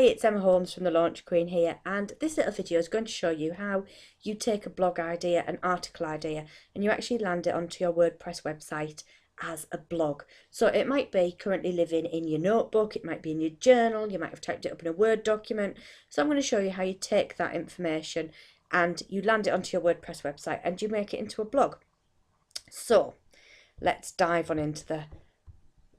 it's Emma Holmes from the Launch Queen here, and this little video is going to show you how you take a blog idea, an article idea, and you actually land it onto your WordPress website as a blog. So it might be currently living in your notebook, it might be in your journal, you might have typed it up in a Word document. So I'm going to show you how you take that information and you land it onto your WordPress website and you make it into a blog. So let's dive on into the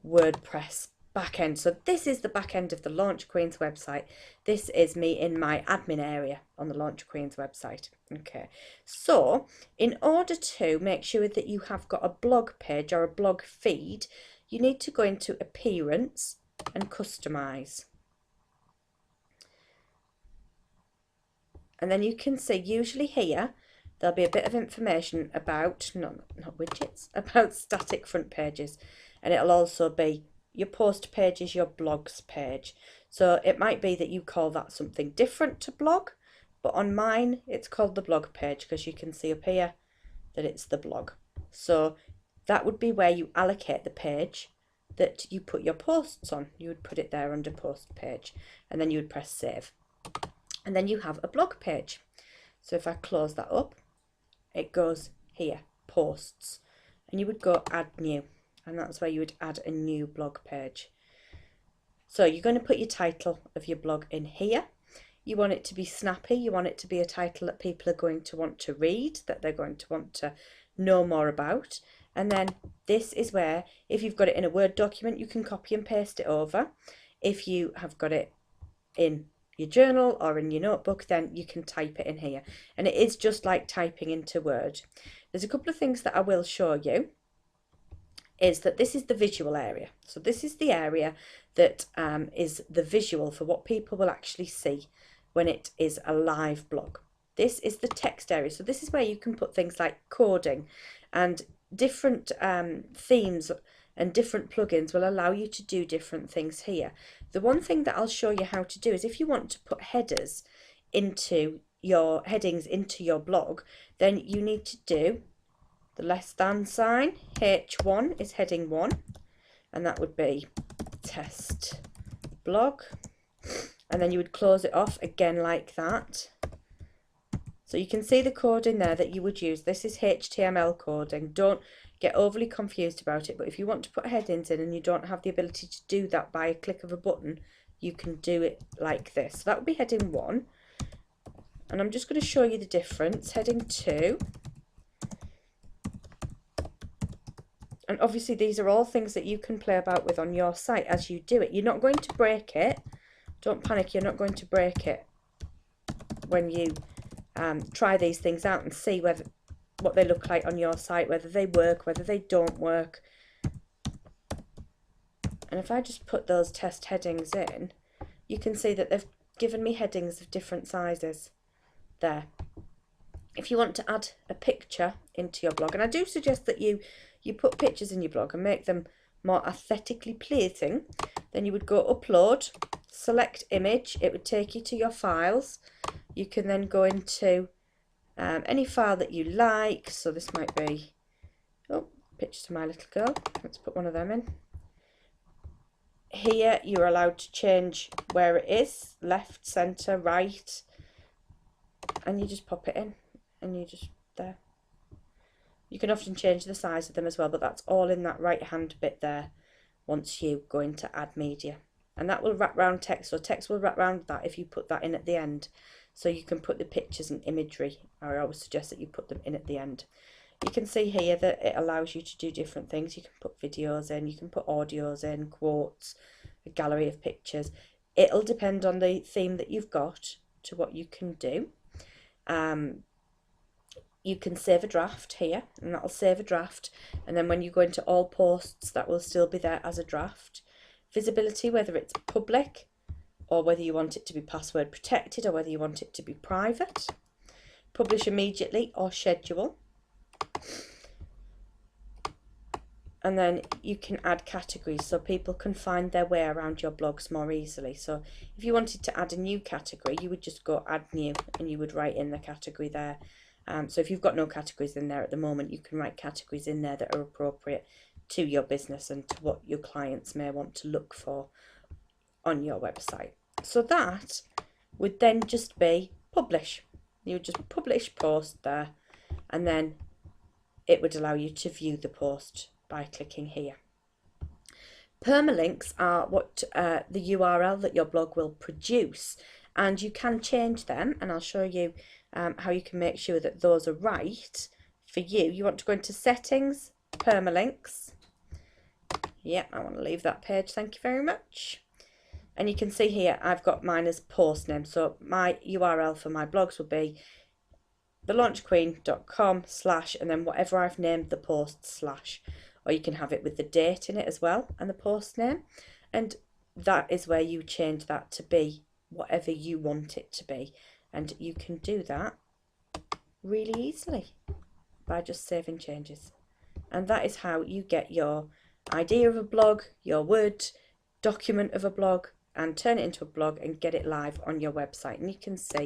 WordPress back end. So this is the back end of the Launch Queen's website. This is me in my admin area on the Launch Queen's website. Okay, so in order to make sure that you have got a blog page or a blog feed, you need to go into Appearance and Customize. And then you can see usually here there'll be a bit of information about, not widgets, about static front pages. And it'll also be your post page is your blogs page. So it might be that you call that something different to blog, but on mine it's called the blog page because you can see up here that it's the blog. So that would be where you allocate the page that you put your posts on. You would put it there under post page and then you would press save. And then you have a blog page. So if I close that up, it goes here, posts, and you would go add new. And that's where you would add a new blog page. So you're going to put your title of your blog in here. You want it to be snappy. You want it to be a title that people are going to want to read, that they're going to want to know more about. And then this is where, if you've got it in a Word document, you can copy and paste it over. If you have got it in your journal or in your notebook, then you can type it in here. And it is just like typing into Word. There's a couple of things that I will show you. Is that this is the visual area. So this is the area that is the visual for what people will actually see when it is a live blog. This is the text area. So this is where you can put things like coding, and different themes and different plugins will allow you to do different things here. The one thing that I'll show you how to do is if you want to put headers into your headings into your blog, then you need to do the less than sign. H1 is heading 1, and that would be test blog, and then you would close it off again like that. So you can see the coding there that you would use. This is HTML coding. Don't get overly confused about it, but if you want to put headings in and you don't have the ability to do that by a click of a button, you can do it like this. So that would be heading 1, and I'm just going to show you the difference. Heading 2. And obviously these are all things that you can play about with on your site as you do it. You're not going to break it. Don't panic, you're not going to break it when you try these things out and see what they look like on your site, whether they work, whether they don't work. And if I just put those test headings in, you can see that they've given me headings of different sizes there. If you want to add a picture into your blog, and I do suggest that you put pictures in your blog and make them more aesthetically pleasing, then you would go upload, select image, it would take you to your files. You can then go into any file that you like. So this might be, pictures of my little girl. Let's put one of them in. Here you're allowed to change where it is, left, centre, right, and you just pop it in and you just there. You can often change the size of them as well, but that's all in that right hand bit there once you go into add media. And that will wrap around text, so text will wrap around that if you put that in at the end. So you can put the pictures and imagery. I always suggest that you put them in at the end. You can see here that it allows you to do different things. You can put videos in, you can put audios in, quotes, a gallery of pictures. It'll depend on the theme that you've got to what you can do. You can save a draft here, and that'll save a draft, and then when you go into all posts, that will still be there as a draft. Visibility, whether it's public or whether you want it to be password protected or whether you want it to be private. Publish immediately or schedule. And then you can add categories so people can find their way around your blogs more easily. So if you wanted to add a new category, you would just go add new and you would write in the category there. So if you've got no categories in there at the moment, you can write categories in there that are appropriate to your business and to what your clients may want to look for on your website. So that would then just be publish. You would just publish post there, and then it would allow you to view the post by clicking here. Permalinks are what the URL that your blog will produce, and you can change them, and I'll show you how you can make sure that those are right for you. You want to go into settings, permalinks. Yeah, I want to leave that page, thank you very much. And you can see here I've got mine as post name, so my URL for my blogs will be thelaunchqueen.com/ and then whatever I've named the post / or you can have it with the date in it as well and the post name, and that is where you change that to be whatever you want it to be, and you can do that really easily by just saving changes. And that is how you get your idea of a blog, your Word document of a blog, and turn it into a blog and get it live on your website. And you can see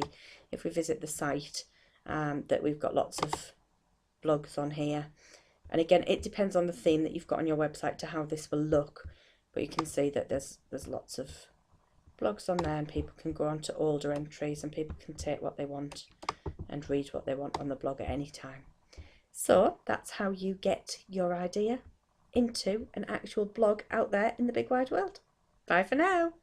if we visit the site that we've got lots of blogs on here. And again, it depends on the theme that you've got on your website to how this will look, but you can see that there's lots of blogs on there, and people can go on to older entries, and people can take what they want and read what they want on the blog at any time. So that's how you get your idea into an actual blog out there in the big wide world. Bye for now.